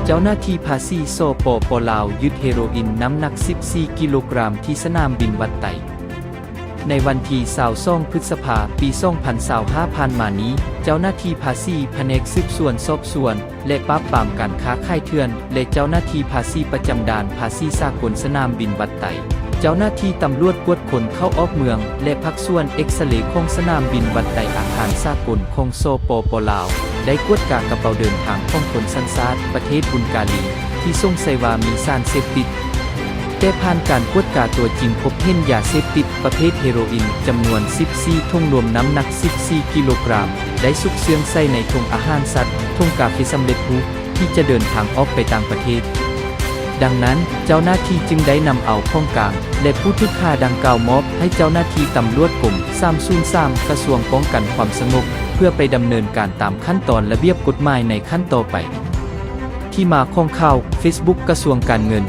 เจ้าหน้าที่ภาษีสปป.ลาวยึดเฮโรอีนน้ำหนัก 14 กิโลกรัมที่สนามบินวัดไต่ในวันที่22 พฤษภาคม ปี 2025 ผ่านมานี้ เจ้าหน้าที่ภาษีแผนกสืบสวนสอบสวน และปราบปรามการค้าขายเถื่อน และเจ้าหน้าที่ภาษีประจำด่านภาษีสากลสนามบินวัดไต่เจ้าหน้าที่ตำรวจกวดคนเข้าออกเมือง และภาคส่วนเอ็กซเรย์ของสนามบินวัดไต่อาคารสากลของสปป.ลาวได้กวดกากระเป๋าเดินทางของคนสัญชาติประเทศบุลการีที่สงสัยว่ามีสารเสพติดแต่ผ่านการกวดกาตัวจริงพบเห็นยาเสพติดประเภทเฮโรอีนจำนวน 14 ถุงรวมน้ำหนัก 14 กิโลกรัมได้ซุกเซื้องใส่ในถุงอาหารสัตว์ถุงกาแฟสำเร็จรูปที่จะเดินทางออกไปต่างประเทศดังนั้นเจ้าหน้าที่จึงได้นำเอาของกลางและผู้ถูกฆ่าดังกล่าวมอบให้เจ้าหน้าที่ตำรวจกรม303กระทรวงป้องกันความสงบเพื่อไปดำเนินการตามขั้นตอนระเบียบกฎหมายในขั้นต่อไปที่มาของข่าว Facebook กระทรวงการเงิน